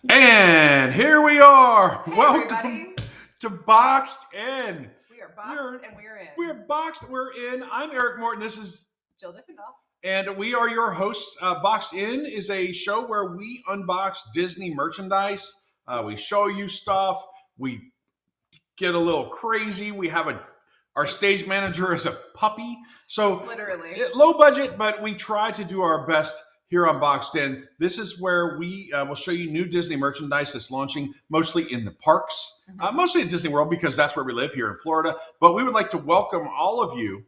And here we are. Hey, Welcome everybody. to Boxed In. We are boxed and we're in. We're boxed. We're in. I'm Eric Morton. This is Jill Diffendahl. And we are your hosts. Boxed In is a show where we unbox Disney merchandise. We show you stuff. We get a little crazy. We have our stage manager is a puppy. So Literally. Low budget, but we try to do our best here on Boxed In. This is where we will show you new Disney merchandise that's launching mostly in the parks, mostly at Disney World because that's where we live here in Florida. But we would like to welcome all of you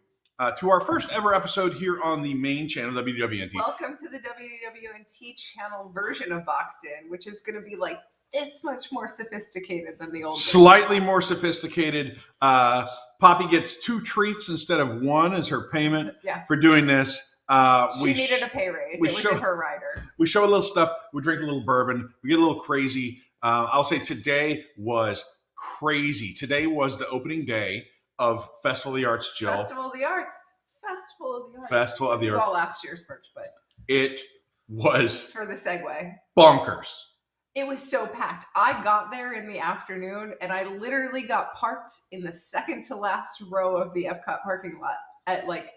to our first ever episode here on the main channel, WDWNT. Welcome to the WDWNT channel version of Boxed In, which is going to be like this much more sophisticated than the old. Slightly more sophisticated. Poppy gets 2 treats instead of 1 as her payment for doing this. She needed a pay raise. It was in her rider. We show a little stuff. We drink a little bourbon. We get a little crazy. I'll say today was crazy. Today was the opening day of Festival of the Arts, Jill. Festival of the Arts. Festival of the Arts. Festival of the Arts. All last year's merch, but it was for the segue. Bonkers. It was so packed. I got there in the afternoon and I literally got parked in the second to last row of the Epcot parking lot at like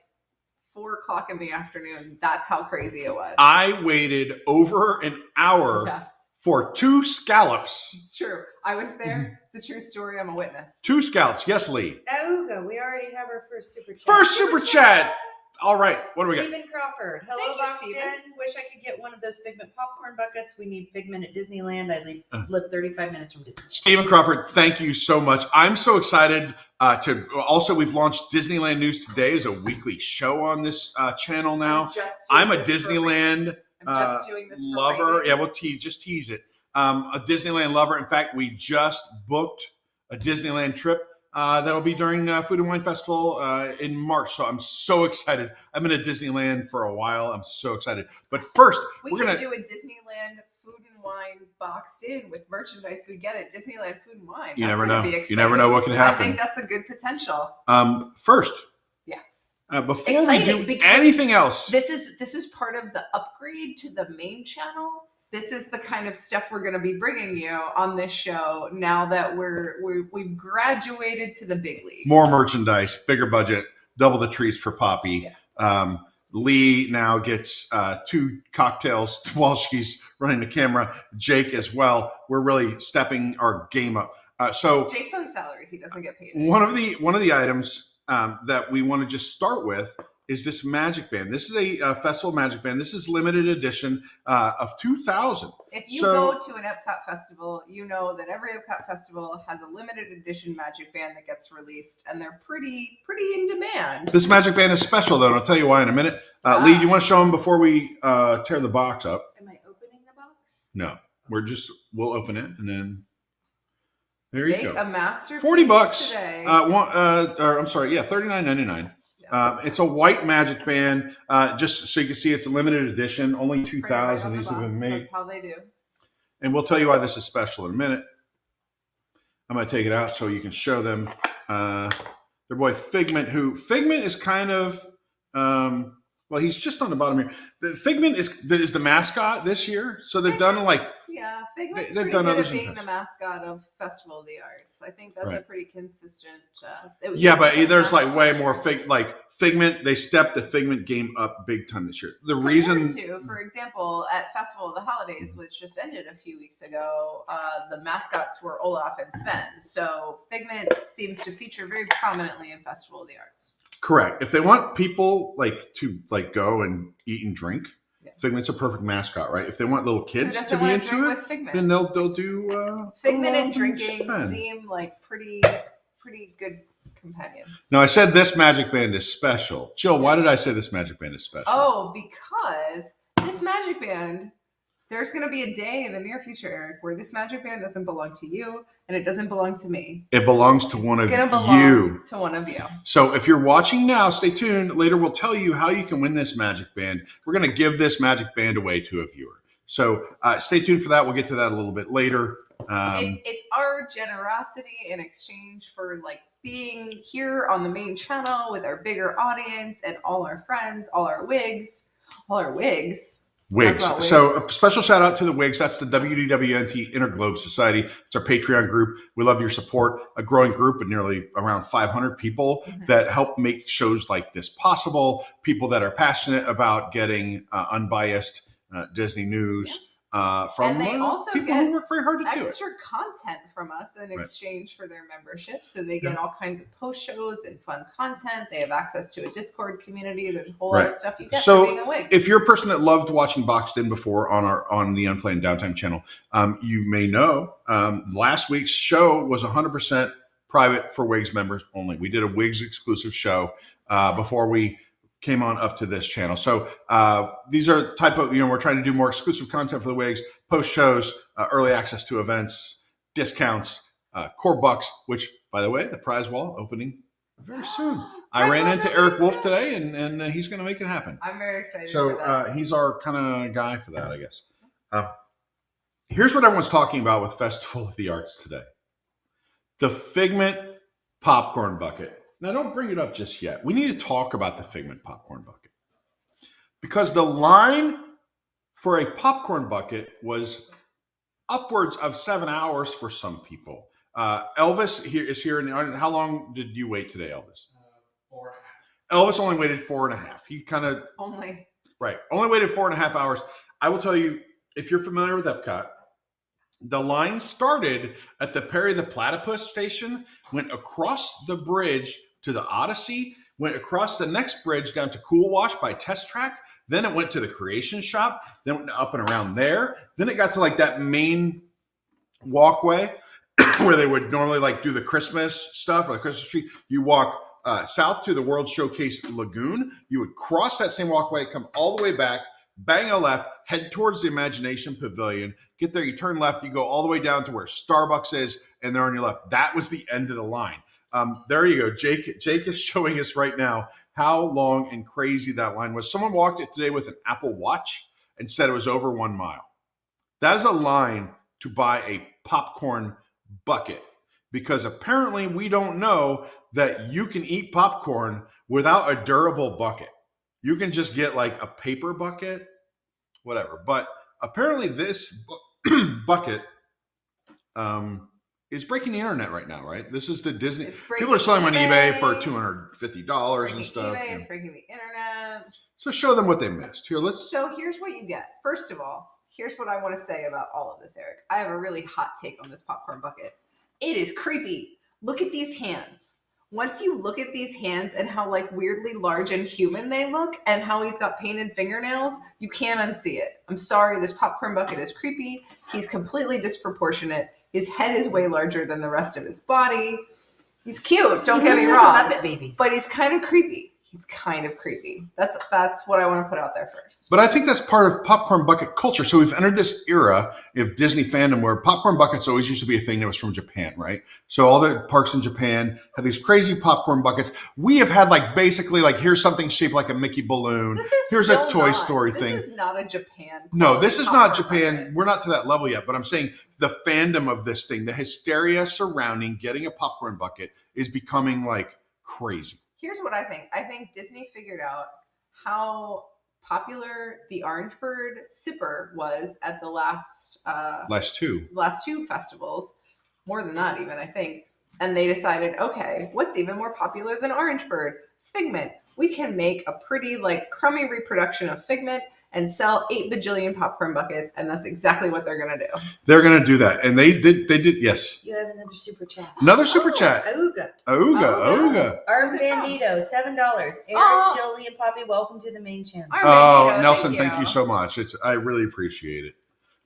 4 o'clock in the afternoon. That's how crazy it was. I waited over an hour for 2 scallops. It's true. I was there. It's a true story. I'm a witness. 2 scallops. Yes, Lee. Ooga, we already have our first super chat. First super chat. All right. What do we got? Stephen Crawford. Hello, Thank you, Boxed In. Stephen. Wish I could get one of those Figment popcorn buckets. We need Figment at Disneyland. I live 35 minutes from Disney. Stephen Crawford, thank you so much. I'm so excited to also, we've launched Disneyland News Today as a weekly show on this channel now. I'm a Disneyland lover. Yeah, we'll just tease it. A Disneyland lover. In fact, we just booked a Disneyland trip that'll be during Food and Wine Festival in March. So I'm so excited. I've been at Disneyland for a while. I'm so excited. But first, we're going to do a Disneyland Food and Wine Boxed In with merchandise we get at Disneyland Food and Wine. You never know. You never know what can happen. I think that's a good potential. First. Yes. Before we do anything else. This is part of the upgrade to the main channel. This is the kind of stuff we're going to be bringing you on this show now that we've graduated to the big league. More merchandise, bigger budget, double the treats for Poppy. Yeah. Lee now gets 2 cocktails while she's running the camera. Jake as well. We're really stepping our game up. So Jake's on salary; he doesn't get paid. One of the items that we want to just start with is this magic band. This is a festival magic band. This is limited edition of 2,000. If you go to an Epcot festival, you know that every Epcot festival has a limited edition magic band that gets released, and they're pretty in demand. This magic band is special, though, and I'll tell you why in a minute. Lee, do you want to show them before we tear the box up? Am I opening the box? No, we'll open it, and then there you go. A masterpiece. $40 today. $39.99. It's a white magic band, just so you can see it's a limited edition, only 2,000. These have been made. That's how they do. And we'll tell you why this is special in a minute. I'm going to take it out so you can show them their boy Figment, who Figment is kind of, well, he's just on the bottom here. The Figment is the mascot this year. So they've done Figment's they've pretty done good others at being the mascot of Festival of the Arts. I think that's a pretty consistent. But there's like way more Figment. They stepped the Figment game up big time this year. The reason, for example, at Festival of the Holidays, which just ended a few weeks ago, the mascots were Olaf and Sven. So Figment seems to feature very prominently in Festival of the Arts. Correct. If they want people to go and eat and drink, Figment's a perfect mascot, right? If they want little kids to be into it, then they'll do Figment and drinking seem like pretty good companions. Now, I said this magic band is special. Jill, why did I say this magic band is special? Oh, because this magic band, there's going to be a day in the near future, Eric, where this magic band doesn't belong to you and it doesn't belong to me. It belongs to one of you. It's going to belong to one of you. So if you're watching now, stay tuned. Later, we'll tell you how you can win this magic band. We're going to give this magic band away to a viewer. So stay tuned for that. We'll get to that a little bit later. It's our generosity in exchange for being here on the main channel with our bigger audience and all our friends, all our WIGS. WIGS. Talk about So a special shout out to the WIGS. That's the WDWNT Interglobe Society. It's our Patreon group. We love your support. A growing group of nearly around 500 people that help make shows like this possible. People that are passionate about getting unbiased Disney news from and they also people get who work very hard to do it. extra content from us in exchange for their membership. So they get all kinds of post shows and fun content. They have access to a Discord community. There's a whole lot of stuff you get for being a WIGS. If you're a person that loved watching Boxed In before on the Unplanned Downtime channel, you may know last week's show was 100% private for WIGS members only. We did a WIGS exclusive show before we came on up to this channel. So these are type of, we're trying to do more exclusive content for the WIGS, post shows, early access to events, discounts, core bucks, which, by the way, the prize wall opening very soon. I ran into Eric Wolf today, and he's going to make it happen. I'm very excited so, for that. He's our kind of guy for that, I guess. Here's what everyone's talking about with Festival of the Arts today. The Figment popcorn bucket. Now, don't bring it up just yet. We need to talk about the Figment popcorn bucket. Because the line for a popcorn bucket was upwards of 7 hours for some people. Elvis is here in the audience. How long did you wait today, Elvis? 4.5. Elvis only waited 4.5. He kind of... Only waited 4.5 hours. I will tell you, if you're familiar with Epcot, the line started at the Perry the Platypus station, went across the bridge to the Odyssey, went across the next bridge down to Cool Wash by Test Track, then it went to the Creation Shop, then went up and around there, then it got to like that main walkway where they would normally like do the Christmas stuff or the Christmas tree. You walk south to the World Showcase Lagoon, you would cross that same walkway, come all the way back, bang a left, head towards the Imagination Pavilion, get there, you turn left, you go all the way down to where Starbucks is, and there on your left. That was the end of the line. There you go. Jake is showing us right now how long and crazy that line was. Someone walked it today with an Apple Watch and said it was over 1 mile. That is a line to buy a popcorn bucket, because apparently we don't know that you can eat popcorn without a durable bucket. You can just get like a paper bucket, whatever. But apparently this bucket is breaking the internet right now, right? This is the Disney. People are selling them on eBay for $250 and stuff. It's breaking the internet. So show them what they missed. So here's what you get. First of all, here's what I want to say about all of this, Eric. I have a really hot take on this popcorn bucket. It is creepy. Look at these hands. Once you look at these hands and how like weirdly large and human they look and how he's got painted fingernails, you can't unsee it. I'm sorry, this popcorn bucket is creepy. He's completely disproportionate. His head is way larger than the rest of his body. He's cute, don't get me wrong. Muppet babies. But he's kind of creepy. That's what I want to put out there first. But I think that's part of popcorn bucket culture. So we've entered this era of Disney fandom where popcorn buckets always used to be a thing that was from Japan, right? So all the parks in Japan have these crazy popcorn buckets. We have had like basically like, here's something shaped like a Mickey balloon. Here's a Toy Story thing. This is not a Japan. No, this is not Japan. Bucket. We're not to that level yet. But I'm saying the fandom of this thing, the hysteria surrounding getting a popcorn bucket is becoming like crazy. Here's what I think. I think Disney figured out how popular the Orange Bird sipper was at the last two festivals, more than that even, I think. And they decided, okay, what's even more popular than Orange Bird? Figment. We can make a pretty like crummy reproduction of Figment and sell 8 bajillion popcorn buckets, and that's exactly what they're gonna do. They're gonna do that, and they did. Yes. You have another super chat. Another super chat. Auga. Our Bandito, $7. Eric, Jolie, and Poppy, welcome to the main channel. Nelson, thank you so much. I really appreciate it.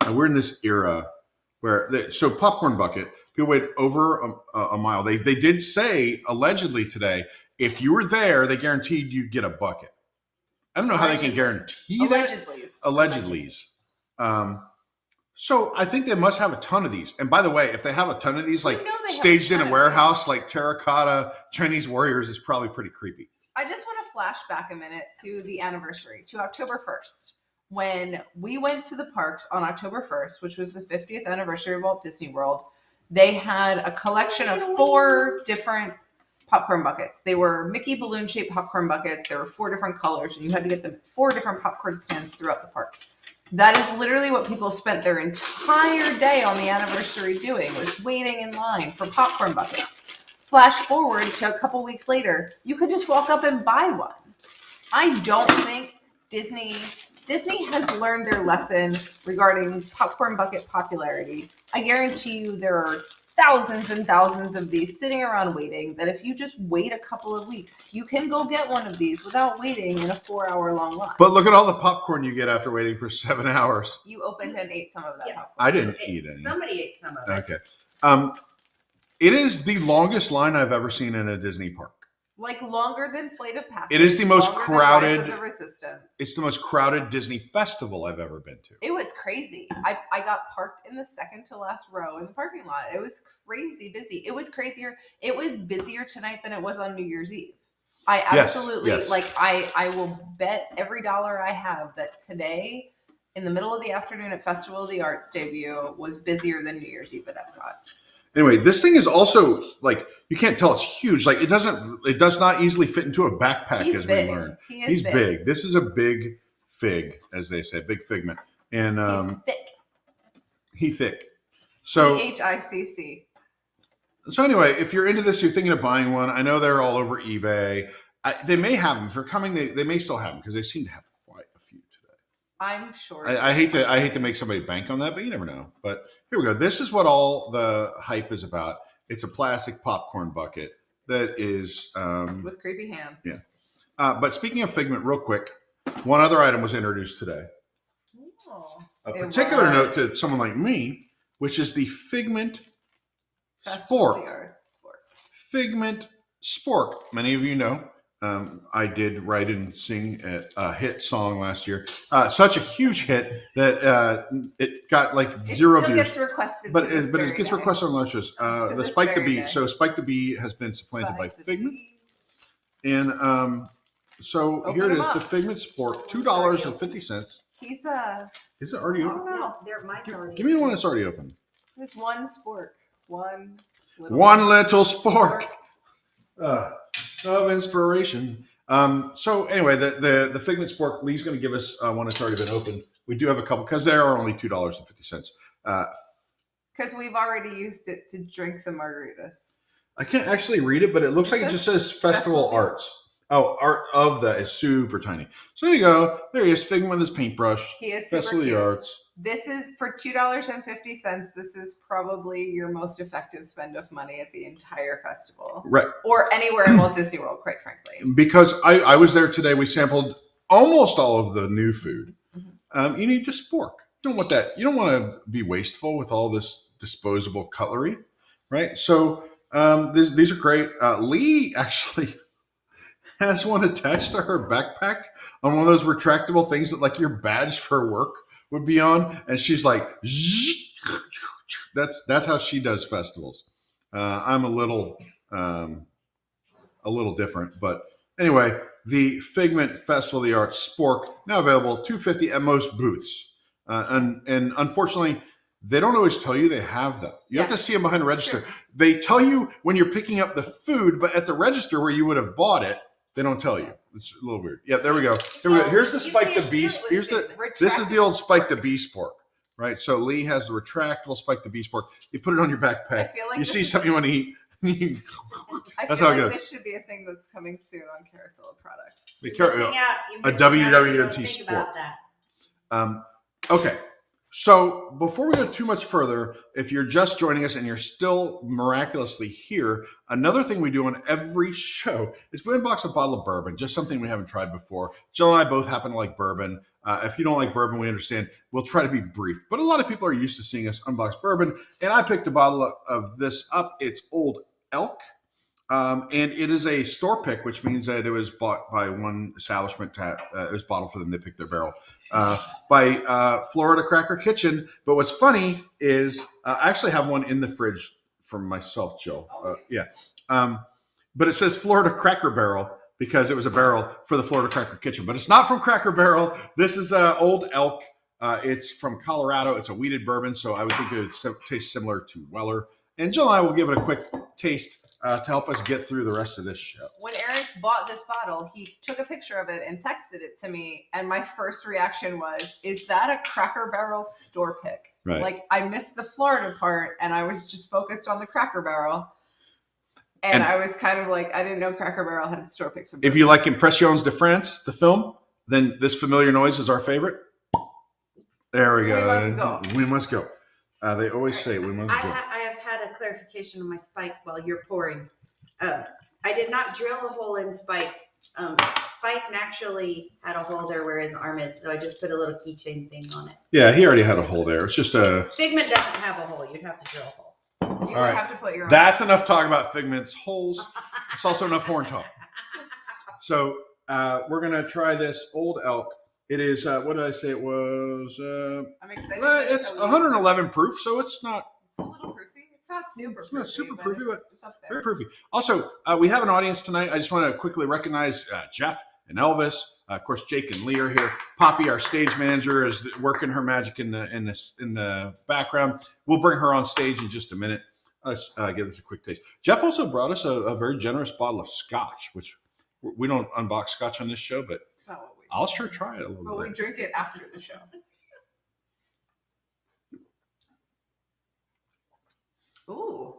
And we're in this era where so popcorn bucket, people wait over a mile. They did say allegedly today, if you were there, they guaranteed you'd get a bucket. I don't know how they can guarantee that. Allegedly. So I think they must have a ton of these. And by the way, if they have a ton of these, like staged in a warehouse, like terracotta Chinese warriors, is probably pretty creepy. I just want to flash back a minute to the anniversary, to October 1st, when we went to the parks on October 1st, which was the 50th anniversary of Walt Disney World. They had a collection of 4 different popcorn buckets. They were Mickey balloon shaped popcorn buckets. There were 4 different colors, and you had to get them at 4 different popcorn stands throughout the park. That is literally what people spent their entire day on the anniversary doing, was waiting in line for popcorn buckets. Flash forward to a couple weeks later, you could just walk up and buy one. I don't think Disney has learned their lesson regarding popcorn bucket popularity. I guarantee you there are thousands and thousands of these sitting around waiting, that if you just wait a couple of weeks, you can go get one of these without waiting in a 4-hour long line. But look at all the popcorn you get after waiting for 7 hours. You opened and ate some of that popcorn. I didn't eat any. Somebody ate some of it. Okay. It is the longest line I've ever seen in a Disney park. Like longer than Flight of Passage. It is the most crowded. Rise of the Resistance. It's the most crowded Disney festival I've ever been to. It was crazy. I got parked in the second to last row in the parking lot. It was crazy busy. It was crazier. It was busier tonight than it was on New Year's Eve. I absolutely I will bet every dollar I have that today, in the middle of the afternoon at Festival of the Arts debut, was busier than New Year's Eve at Epcot. Anyway, this thing is also, like, you can't tell it's huge. Like, it does not easily fit into a backpack. He's as big. we learned. He's big. This is a big fig, as they say, big figment. And he's thick. He's thick. So HICC. So anyway, if you're into this, you're thinking of buying one. I know they're all over eBay. They may have them. If they're coming, they may still have them because they seem to have quite a few today. I'm sure. I hate to make somebody bank on that, but you never know. But here we go. This is what all the hype is about. It's a plastic popcorn bucket that is with creepy hands. Yeah. But speaking of Figment, real quick, one other item was introduced today. Oh, A particular note to someone like me, which is the Figment Spork. Figment Spork. Many of you know. I did write and sing a hit song last year. Such a huge hit that it got like 0 views. Gets requested but it gets requested on live shows. The Spike the Bee. So Spike the Bee has been supplanted by Figment. And so here it is, the Figment Spork, $2.50. Is it already open? No, mine's already. Give me the one that's already open. There's one spork. One little spork. Of inspiration. So anyway, the Figment Spork, Lee's going to give us one that's already been opened. We do have a couple because they are only $2.50. Because we've already used it to drink some margaritas. I can't actually read it, but it looks like it just says Festival Arts. Oh, Art of the is super tiny. So there you go. There he is, Figment with his paintbrush. He is super Festival of cute. the Arts. This is for $2.50. This is probably your most effective spend of money at the entire festival. Right. Or anywhere in Walt Disney World, quite frankly. Because I was there today. We sampled almost all of the new food. Mm-hmm. You need just spork. You don't want that. You don't want to be wasteful with all this disposable cutlery, right? So these are great. Lee actually has one attached to her backpack on one of those retractable things that like your badge for work would be on, and she's like, that's how she does festivals. I'm a little different, but anyway, the Figment Festival of the Arts Spork now available $2.50 at most booths, and unfortunately, they don't always tell you they have them. You have to see them behind the register. Sure. They tell you when you're picking up the food, but at the register where you would have bought it, they don't tell you. It's a little weird. Yeah, there we go. Here we go. Here's the Spike the Bee. This is the old Spike the Bee Spork, right? So Lee has the retractable Spike the Bee Spork. You put it on your backpack. Like you see something you want to eat. That's how it goes. This should be a thing that's coming soon on Carousel of Products. A WDWNT Spork. Okay. So before we go too much further, if you're just joining us and you're still miraculously here, another thing we do on every show is we unbox a bottle of bourbon, just something we haven't tried before. Jill and I both happen to like bourbon. If you don't like bourbon, we understand. We'll try to be brief. But a lot of people are used to seeing us unbox bourbon, and I picked a bottle of this up. It's Old Elk, and it is a store pick, which means that it was bought by one establishment. It was bottled for them. They picked their barrel. By Florida Cracker Kitchen. But what's funny is I actually have one in the fridge for myself, Jill. But it says Florida Cracker Barrel because it was a barrel for the Florida Cracker Kitchen. But it's not from Cracker Barrel. This is Old Elk. It's from Colorado. It's a wheated bourbon, so I would think it would taste similar to Weller. And Jill and I will give it a quick taste to help us get through the rest of this show. When Eric bought this bottle. He took a picture of it and texted it to me. And my first reaction was, is that a Cracker Barrel store pick? Right. Like, I missed the Florida part and I was just focused on the Cracker Barrel. And I was kind of like, I didn't know Cracker Barrel had store picks. If you like Impressions de France, the film, then this familiar noise is our favorite. There we go. We must go. They always say we must go. I have had a clarification on my Spike while you're pouring. I did not drill a hole in Spike. Spike naturally had a hole there where his arm is, so I just put a little keychain thing on it. Yeah, he already had a hole there. It's just a... Figment doesn't have a hole. You'd have to drill a hole. You would have to put your own. That's enough talk about Figment's holes. It's also enough horn talk. So we're going to try this Old Elk. It is, what did I say it was? I'm excited. It's 111 proof, so it's not... It's a little proofy. It's not super It's not proofy, super but proofy, but it's up there. very proofy. Also, we have an audience tonight. I just want to quickly recognize Jeff and Elvis. Of course, Jake and Lee are here. Poppy, our stage manager, is working her magic in the background. We'll bring her on stage in just a minute. Let's give this a quick taste. Jeff also brought us a very generous bottle of scotch, which we don't unbox scotch on this show, but It's not what we I'll sure try it a little But we bit. drink it after the show. Ooh.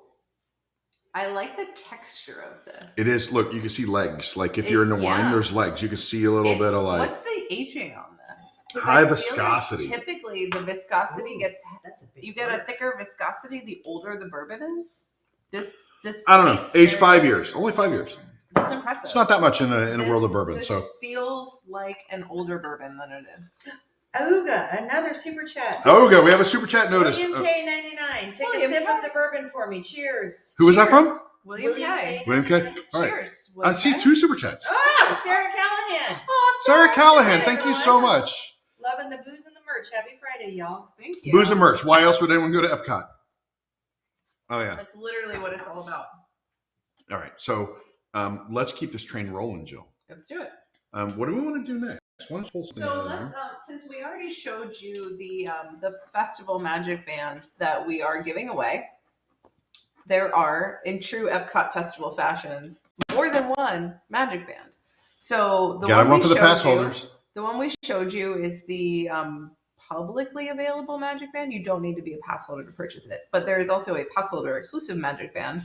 I like the texture of this. It is. Look, you can see legs. Like if you're into wine, there's legs. You can see a little bit of like... What's the aging on this? 'Cause High I feel viscosity. Like typically, the viscosity gets... That's a big You get a word. thicker viscosity the older the bourbon is. This I don't know. tastes Age very 5 good. years. Only 5 years. That's impressive. It's not that much in a world of bourbon. This So feels like an older bourbon than it is. Ooga, another super chat. Oga, we have a super chat notice. William K99. Take William a sip K. of the bourbon for me. Cheers. Who was that Cheers. from? William K. William K. All right. Cheers. I William see K. 2 super chats. Oh, Sarah Callahan. Oh, Sarah Callahan, Hey, thank you so everyone. much. Loving the booze and the merch. Happy Friday, y'all. Thank you. Booze and merch. Why else would anyone go to Epcot? Oh, yeah. That's literally what it's all about. All right. So let's keep this train rolling, Jill. Let's do it. What do we want to do next? Why don't you pull something out So of there? let's, since we already showed you the festival magic band that we are giving away, there are, in true Epcot festival fashion, more than one magic band. So the Got one one for the pass showed you- holders. The one we showed you is the publicly available magic band. You don't need to be a pass holder to purchase it, but there is also a pass holder exclusive magic band,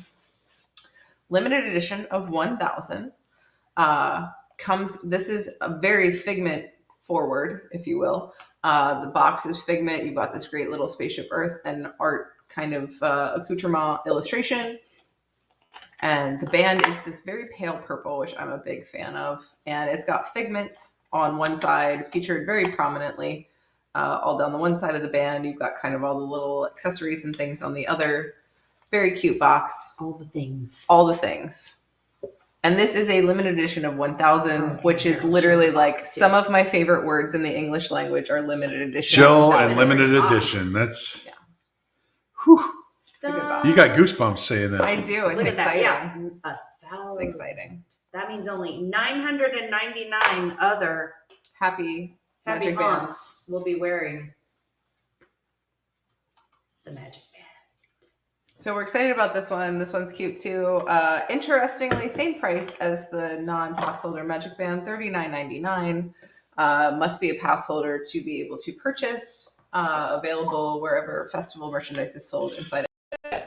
limited edition of 1,000. This is a very Figment forward, if you will. The box is Figment. You've got this great little spaceship Earth and art kind of accoutrement illustration. And the band is this very pale purple, which I'm a big fan of. And it's got Figment on one side, featured very prominently, all down the one side of the band. You've got kind of all the little accessories and things on the other. Very cute box. All the things. All the things. And this is a limited edition of 1,000, which is literally like some of my favorite words in the English language are limited edition. Jill That and was limited a box. edition. That's... Yeah. Whew. It's a good box. You got goosebumps saying that. I do. It's Look at that. exciting. Yeah. 1,000. It's exciting. That means only 999 other Happy happy magic bands. aunts will be wearing the magic band. So we're excited about this one. This one's cute too. Interestingly, same price as the non-pass holder magic band, $39.99. Must be a pass holder to be able to purchase. Available wherever festival merchandise is sold inside. They're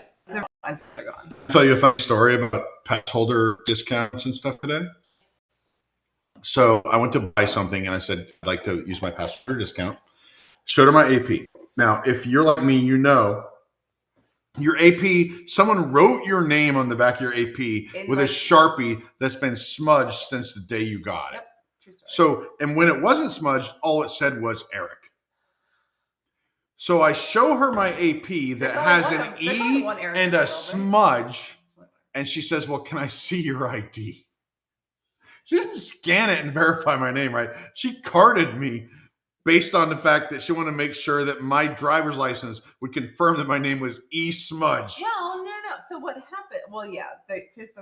gone. Tell you a funny story about pass holder discounts and stuff today. So I went to buy something and I said, I'd like to use my pass holder discount. Showed her my AP. Now, if you're like me, you know your AP, someone wrote your name on the back of your AP with a Sharpie that's been smudged since the day you got it. Yep. True story. So, and when it wasn't smudged, all it said was Eric. So I show her my AP that has an E and a smudge, and she says, well, can I see your ID? She didn't scan it and verify my name, right? She carded me based on the fact that she wanted to make sure that my driver's license would confirm that my name was E Smudge. Well, no. So what happened? Well, yeah.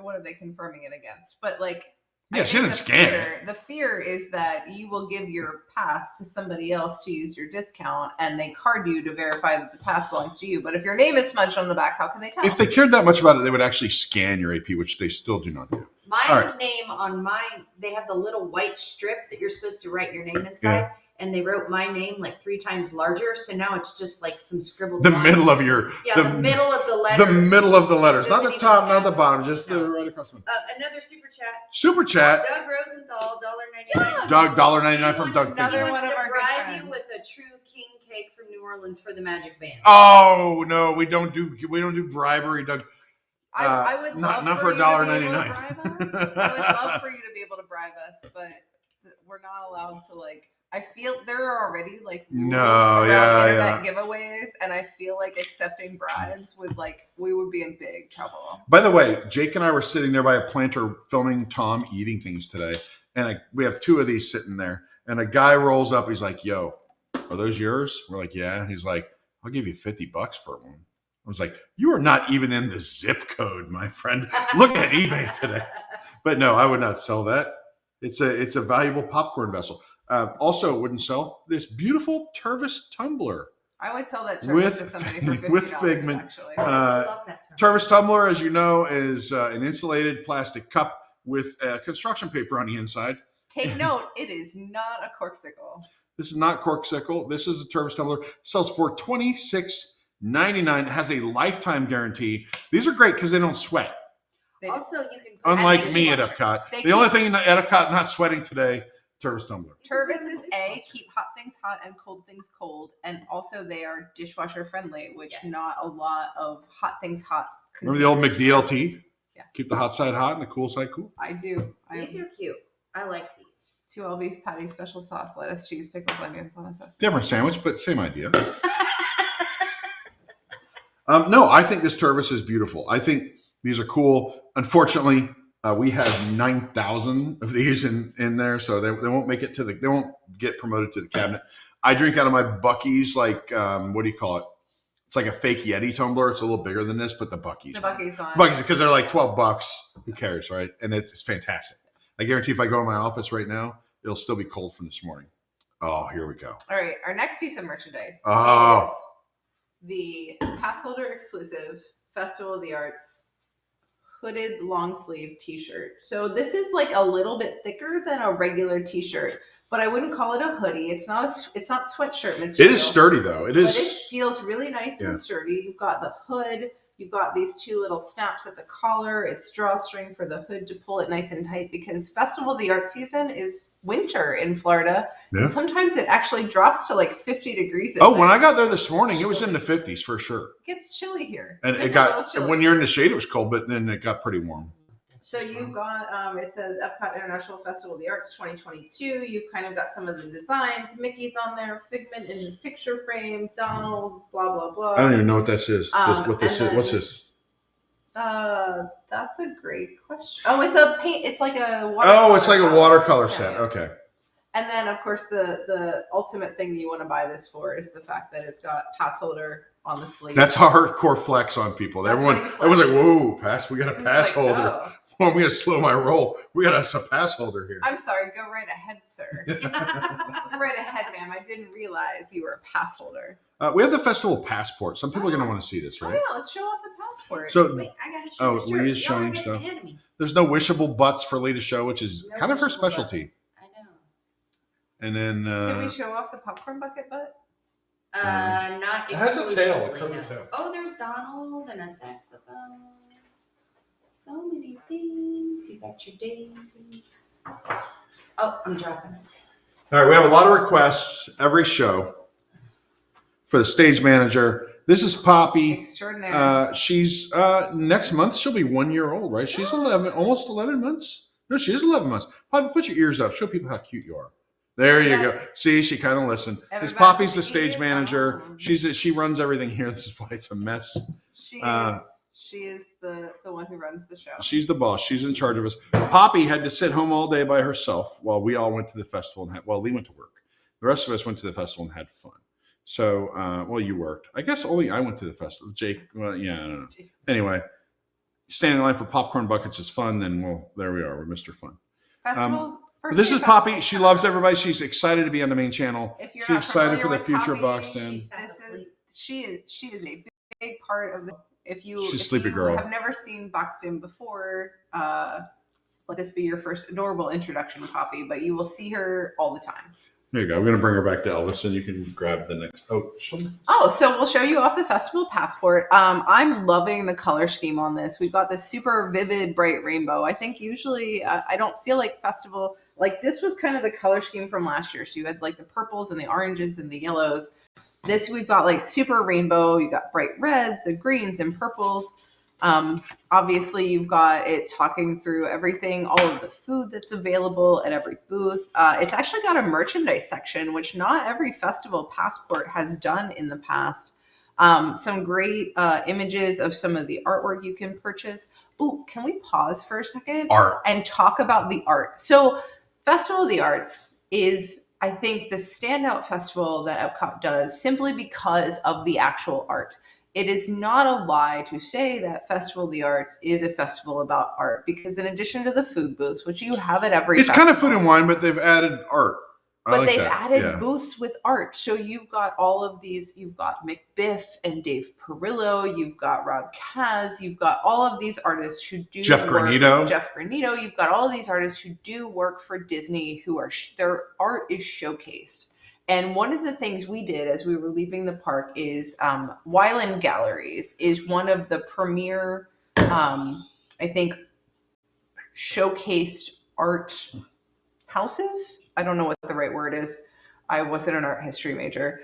What are they confirming it against? But like, Yeah, I she think didn't scan it. The fear is that you will give your pass to somebody else to use your discount, and they card you to verify that the pass belongs to you. But if your name is smudged on the back, how can they tell? If they cared that much about it, they would actually scan your AP, which they still do not do. My name on mine, they have the little white strip that you're supposed to write your name inside. And they wrote my name like 3 times larger, so now it's just like some scribbled lines. Middle of your the middle of the letters. The middle of the letters, not the top, not the bottom, just the right across. Another super chat. Super chat. Doug Rosenthal, $1.99. Doug, $1.99 from Doug. Another one of our bribe you with a true king cake from New Orleans for the Magic Band. Oh no, we don't do bribery, Doug. I would love not for $1.99. I would love for you to be able to bribe us, but we're not allowed to like. I feel there are already like rules around internet giveaways, and I feel like accepting bribes we would be in big trouble. By the way, Jake and I were sitting there by a planter filming Tom eating things today, and we have 2 of these sitting there, and a guy rolls up. He's like, "Yo, are those yours?" We're like, "Yeah." He's like, "I'll give you $50 for one." I was like, "You are not even in the zip code, my friend. Look at eBay today." But no, I would not sell that. It's a valuable popcorn vessel. Also, it wouldn't sell this beautiful Tervis tumbler. I would sell that Tervis to somebody for $50, with Figment. Actually. I love that Tervis tumbler, as you know, is an insulated plastic cup with construction paper on the inside. Take note, it is not a corksicle. This is not corksicle. This is a Tervis tumbler. It sells for $26.99. It has a lifetime guarantee. These are great because they don't sweat. Also, you can. Unlike me at Epcot, the only thing at Epcot not sweating today. Tervis tumbler. Tervis is keep hot things hot and cold things cold, and also they are dishwasher friendly, which not a lot of hot things hot. Remember the old McDLT? Yes. Keep the hot side hot and the cool side cool. I do. These are cute. I like these. 2 all beef patties, special sauce, lettuce, cheese, pickles, onions on a sesame. Different sandwich, but same idea. No, I think this Tervis is beautiful. I think these are cool. Unfortunately, we have 9,000 of these in there, so they won't make it they won't get promoted to the cabinet. I drink out of my Buc-ee's, like what do you call it? It's like a fake Yeti tumbler. It's a little bigger than this, but the Buc-ee's. The Buc-ee's one. Buc-ee's, because they're like $12. Who cares, right? And it's fantastic. I guarantee if I go in my office right now, it'll still be cold from this morning. Oh, here we go. All right, our next piece of merchandise is the pass holder exclusive Festival of the Arts hooded long sleeve t-shirt. So this is like a little bit thicker than a regular t-shirt, but I wouldn't call it a hoodie. It's not sweatshirt material. It is sturdy though. It is. But it feels really nice and sturdy. You've got the hood. You've got these 2 little snaps at the collar. It's drawstring for the hood to pull it nice and tight because Festival of the Arts season is winter in Florida. Yeah. And sometimes it actually drops to like 50 degrees. When I got there this morning, it was in the 50s for sure. It gets chilly here. And when you're in the shade, it was cold, but then it got pretty warm. So you've got, it says Epcot International Festival of the Arts 2022. You've kind of got some of the designs. Mickey's on there, Figment in his picture frame, Donald, blah, blah, blah. I don't even know what this is. What's this? That's a great question. Oh, it's a paint. It's like a watercolor. Oh, it's like a watercolor set. Okay. And then, of course, the ultimate thing you want to buy this for is the fact that it's got pass holder on the sleeve. That's a hardcore flex on people. Everyone's like, "Whoa, pass! We got a pass holder." Oh. Well, I'm going to slow my roll. We got us a pass holder here. I'm sorry. Go right ahead, sir. Go right ahead, ma'am. I didn't realize you were a pass holder. We have the festival passport. Some people are going to want to see this, right? Oh, yeah. Let's show off the passport. So, wait, I got to show the shirt. Leah's showing stuff. There's no wishable butts for Lee to show, which is kind of her specialty. Butts. I know. And then... Did we show off the popcorn bucket butt? Not exclusively. It has a tail. A curved tail. Oh, there's Donald and a saxophone. So many things. You got your Daisy. Oh, I'm dropping it. All right, we have a lot of requests every show for the stage manager. This is Poppy. Extraordinary. She's next month. She'll be 1 year old, right? She's 11, almost 11 months. No, she is 11 months. Poppy, put your ears up. Show people how cute you are. There you go. See, she kind of listened. This Poppy's the stage manager. She runs everything here. This is why it's a mess. She is the one who runs the show. She's the boss. She's in charge of us. Poppy had to sit home all day by herself while we all went to the festival and Lee went to work. The rest of us went to the festival and had fun. So, you worked. I guess only I went to the festival. Jake, well, yeah, I don't know. Anyway, standing in line for popcorn buckets is fun. Then, there we are. We're Mr. Fun. Festivals. This is Poppy. She loves everybody. She's excited to be on the main channel. She's excited for the future Boxed In. She is a big part of the. If you have never seen Boxed In before, let this be your first adorable introduction copy, but you will see her all the time. There you go. I'm going to bring her back to Elvis, and you can grab the next. So we'll show you off the festival passport. I'm loving the color scheme on this. We've got this super vivid, bright rainbow. I think usually I don't feel like festival, like this was kind of the color scheme from last year. So you had like the purples and the oranges and the yellows. This we've got like super rainbow. You got bright reds and greens and purples. Obviously you've got it talking through everything, all of the food that's available at every booth. It's actually got a merchandise section, which not every festival passport has done in the past. Some great images of some of the artwork you can purchase. Ooh, can we pause for a second and talk about the art? So Festival of the Arts is, I think, the standout festival that Epcot does simply because of the actual art. It is not a lie to say that Festival of the Arts is a festival about art, because in addition to the food booths, which you have at every festival, kind of food and wine, but they've added art. But they've added booths with art. So you've got all of these, you've got McBiff and Dave Perillo, you've got Rob Kaz, you've got all of these artists who do Jeff Granito, you've got all of these artists who do work for Disney, who are, their art is showcased. And one of the things we did as we were leaving the park is Weiland Galleries is one of the premier, I think, showcased art houses. I don't know what the right word is. I wasn't an art history major.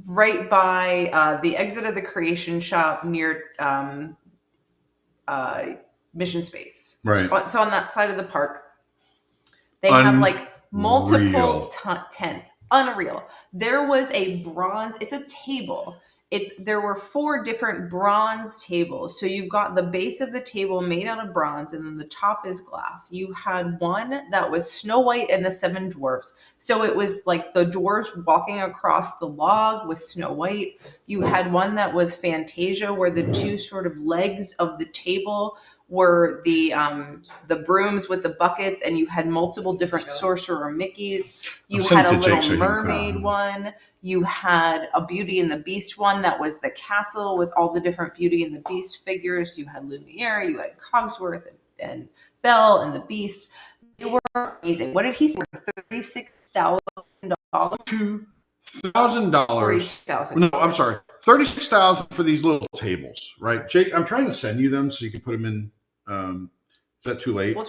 Right by the exit of the Creation Shop near Mission Space. Right. So on that side of the park, they have like multiple tents. Unreal. There was a bronze, it's a table. There were 4 different bronze tables. So you've got the base of the table made out of bronze, and then the top is glass. You had one that was Snow White and the 7 Dwarfs. So it was like the dwarfs walking across the log with Snow White. You had one that was Fantasia, where the 2 sort of legs of the table were the brooms with the buckets, and you had multiple different Sorcerer Mickeys. You had a Little Mermaid one. You had a Beauty and the Beast one that was the castle with all the different Beauty and the Beast figures. You had Lumiere, you had Cogsworth and Belle and the Beast. They were amazing. What did he say? $36,000. $2,000. No, I'm sorry. $36,000 for these little tables, right? Jake, I'm trying to send you them so you can put them in. Is that too late? We'll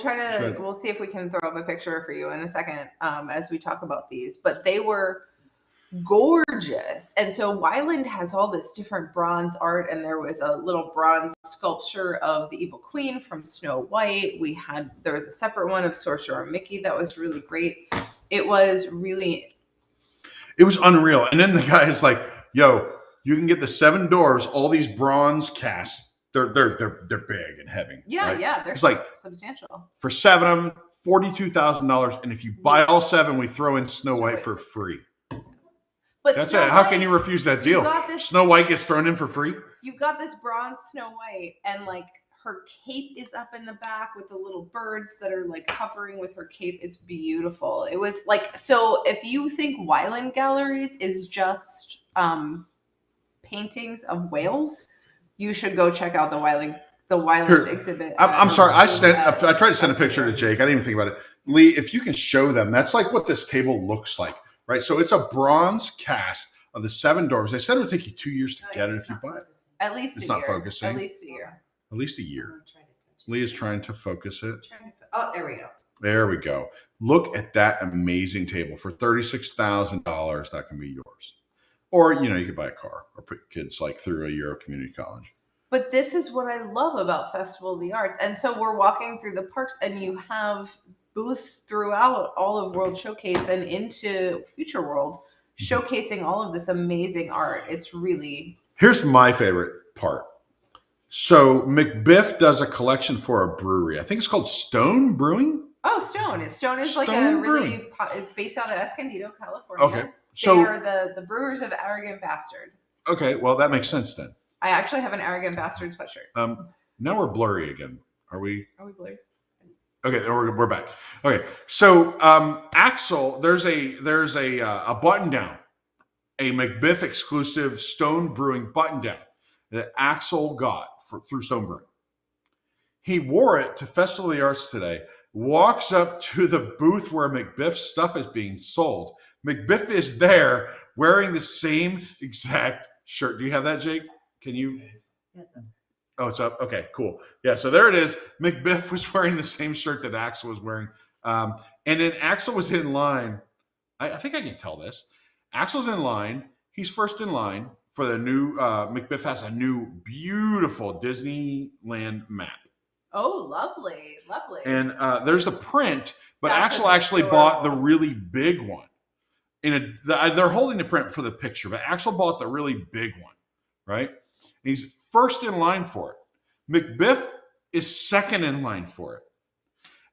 see if we can throw up a picture for you in a second as we talk about these. But they were gorgeous. And so Weiland has all this different bronze art, and there was a little bronze sculpture of the Evil Queen from Snow White. There was a separate one of Sorcerer Mickey that was really great. It was unreal. And then the guy is like, yo, you can get the 7 Dwarves, all these bronze casts. They're big and heavy. Yeah, right? yeah, they're substantial. For 7 of them, $42,000, and if you buy all 7, we throw in Snow White for free. But that's it. How can you refuse that deal? Snow White gets thrown in for free. You've got this bronze Snow White, and like her cape is up in the back with the little birds that are like hovering with her cape. It's beautiful. It was like, so if you think Weiland Galleries is just paintings of whales, you should go check out the Weiland exhibit. I'm sorry. I tried to send a picture to Jake. I didn't even think about it. Lee, if you can show them, that's like what this table looks like, right? So it's a bronze cast of the 7 Dwarfs. They said it would take you 2 years to get it if you buy it. At least it's a not year. Focusing. At least a year. At least a year. Lee is trying to focus it. Oh, there we go. There we go. Look at that amazing table for $36,000. That can be yours. Or, you could buy a car or put kids like through a year of community college. But this is what I love about Festival of the Arts. And so we're walking through the parks, and you have booths throughout all of World Showcase and into Future World, showcasing all of this amazing art. It's really... Here's my favorite part. So McBiff does a collection for a brewery. I think it's called Stone Brewing. Oh, Stone. Stone is like a really... It's based out of Escondido, California. Okay. So they are the brewers of Arrogant Bastard. Okay, well, that makes sense then. I actually have an Arrogant Bastard sweatshirt. Now we're blurry again. Are we blurry? Okay, we're back. Okay, so Axel, there's a button down, a McBiff exclusive Stone Brewing button down that Axel got through Stone Brewing. He wore it to Festival of the Arts today. Walks up to the booth where McBiff's stuff is being sold. McBiff is there wearing the same exact shirt. Do you have that, Jake? Can you? Oh, it's up. Okay, cool. Yeah, so there it is. McBiff was wearing the same shirt that Axel was wearing. And then Axel was in line. I think I can tell this. Axel's in line. He's first in line for the new, McBiff has a new beautiful Disneyland map. Oh, lovely, lovely. And there's the print, but That's Axel actually bought the really big one. They're holding the print for the picture, but Axel bought the really big one, right? And he's first in line for it. McBiff is second in line for it.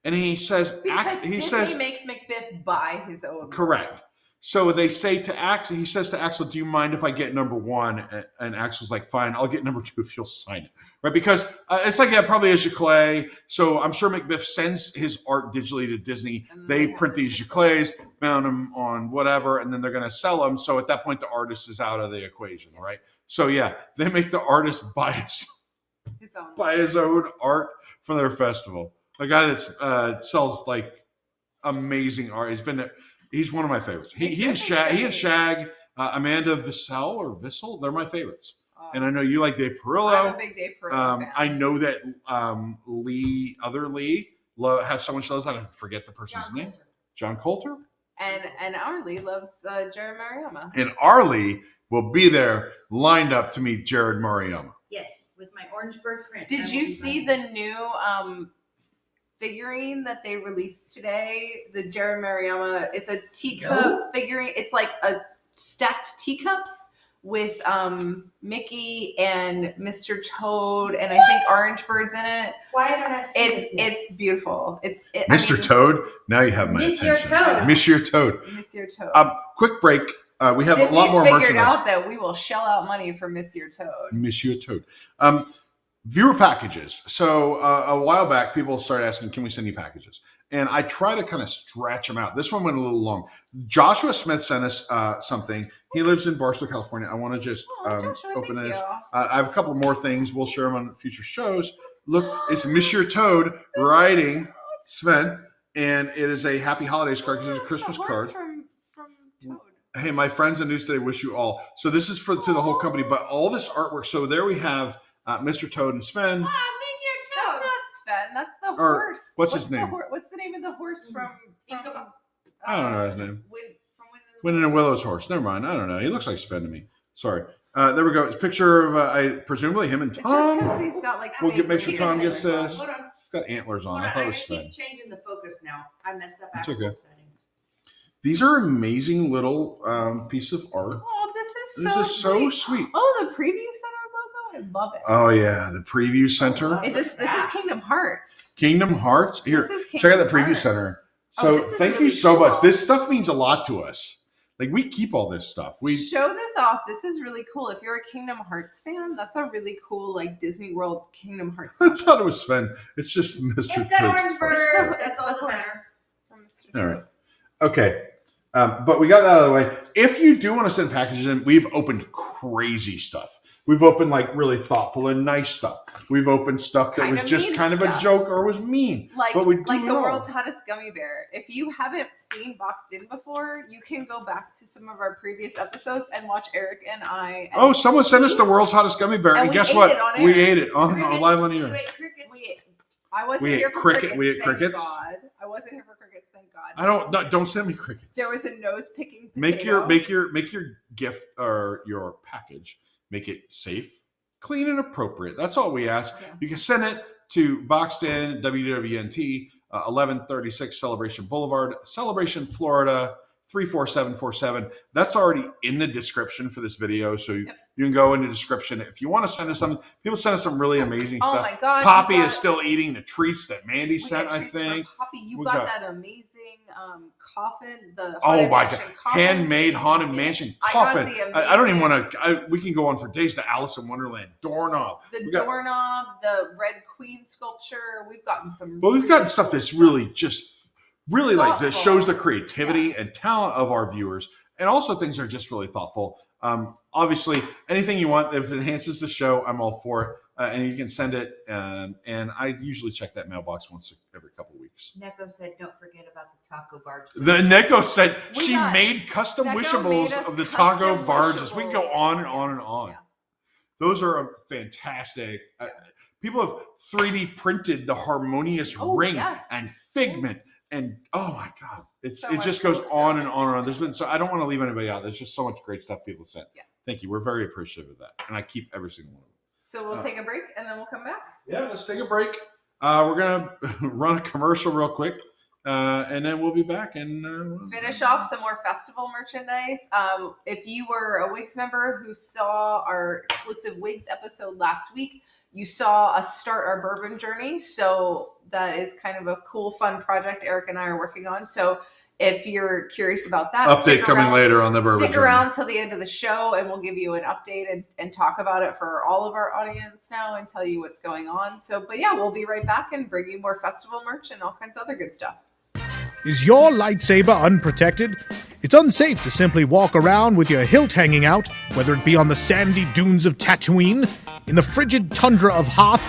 And he says, Disney makes McBiff buy his own. Correct. So they say to Axel, he says to Axel, do you mind if I get number one? And Axel's like, fine, I'll get number two if you'll sign it. Right? Because it's like, yeah, probably a giclée. So I'm sure McBiff sends his art digitally to Disney. They print these giclées, mount them on whatever, and then they're going to sell them. So at that point, the artist is out of the equation, right? So yeah, they make the artist buy his own art for their festival. A guy that sells like amazing art. He's one of my favorites. He and Shag, Amanda Vissel, they're my favorites. And I know you like Dave Perillo. I'm a big Dave Perillo fan. I know that Lee has someone she loves. I don't forget the person's name. John Coulter. And our Lee loves Jared Mariama. And Arlie will be there lined up to meet Jared Mariama. Yes, with my Orangeburg print. Did you see the new figurine that they released today? The Jared Mariama. It's a teacup figurine. It's like a stacked teacups with Mickey and Mr. Toad and I think Orange Bird's in it. Why haven't I seen this yet? It's beautiful. Mr. Toad. Now you have my attention. Monsieur Toad. Monsieur Toad. Quick break. We have Disney's a lot more merchandise. Figured out that we will shell out money for Monsieur Toad. Monsieur Toad. Viewer packages. So a while back, people started asking, can we send you packages? And I try to kind of stretch them out. This one went a little long. Joshua Smith sent us something. He lives in Barstow, California. I want to just open this. I have a couple more things. We'll share them on future shows. Look, it's Monsieur Toad writing Sven, and it is a Happy Holidays card because it's a Christmas card. From Toad. Hey, my friends in News Today wish you all. So this is to the whole company, but all this artwork. So there we have Mr. Toad and Sven. Monsieur Toad. That's not Sven. That's the horse. What's his name? What's the name of the horse from I don't know his name. Wind in the Willow's horse. Never mind. I don't know. He looks like Sven to me. Sorry. There we go. It's a picture of presumably him and Tom. It's just because he's got like. Make sure Tom gets this. He's got antlers on. I thought it was Sven. I keep changing the focus now. I messed up It's Axel's okay. settings. These are amazing little piece of art. Oh, this is so sweet. Oh, the Preview Center logo. I love it. Oh yeah, the Preview Center. This is Kingdom Hearts. Kingdom Hearts. Here, check out the Preview Center. So thank you so much. This stuff means a lot to us. Like we keep all this stuff. We show this off. This is really cool. If you're a Kingdom Hearts fan, that's a really cool like Disney World Kingdom Hearts. I thought it was Sven. It's just Mr. It's got Orange Bird. That's all that matters. All right. Okay. But we got that out of the way. If you do want to send packages in, we've opened crazy stuff. We've opened like really thoughtful and nice stuff. We've opened stuff that was just kind of a joke or was mean. Like the world's hottest gummy bear. If you haven't seen Boxed In before, you can go back to some of our previous episodes and watch Eric and I. And someone sent us the world's hottest gummy bear. And guess what? We ate it on live on the air. I wasn't here for crickets. We ate crickets. Thank God. I wasn't here for crickets. Thank God. Don't send me crickets. There was a nose picking. Make your gift or your package. Make it safe, clean, and appropriate. That's all we ask. Yeah. You can send it to Boxed In, WDWNT, 1136 Celebration Boulevard, Celebration, Florida, 34747. That's already in the description for this video, so you can go in the description. If you want to send us something, people send us some really amazing stuff. Oh my God. Poppy is still eating the treats that Mandy sent, I think. Poppy, you got that amazing coffin. Oh my God. Handmade Haunted Mansion coffin. I don't even want to, we can go on for days. The Alice in Wonderland doorknob. Doorknob, the Red Queen sculpture. We've gotten some. Well, we've gotten stuff that's really like that shows the creativity and talent of our viewers, and also things that are just really thoughtful. Obviously, anything you want, if it enhances the show, I'm all for it. and you can send it. And I usually check that mailbox once every couple of weeks. Neko said, "Don't forget about the taco barge." The Neko said We she got- made custom Neko wishables made us of the taco custom barges. We can go wishables. on and on and on. Yeah. Those are fantastic. People have 3D printed the harmonious ring and Figment, and oh my God, it just goes on and on and on. There's been I don't want to leave anybody out. There's just so much great stuff people sent. Yeah. Thank you. We're very appreciative of that, and I keep every single one of them. So we'll take a break and then we'll come back. Yeah, let's take a break. We're gonna run a commercial real quick, and then we'll be back and Finish off some more festival merchandise. If you were a WIGS member who saw our exclusive WIGS episode last week, you saw us start our bourbon journey. So that is kind of a cool, fun project Eric and I are working on. So if you're curious about that, update coming later on the bourbon stick journey. around till the end of the show and we'll give you an update and talk about it for all of our audience now and tell you what's going on. So, but yeah, we'll be right back and bring you more festival merch and all kinds of other good stuff. Is your lightsaber unprotected? It's unsafe to simply walk around with your hilt hanging out, whether it be on the sandy dunes of Tatooine, in the frigid tundra of Hoth,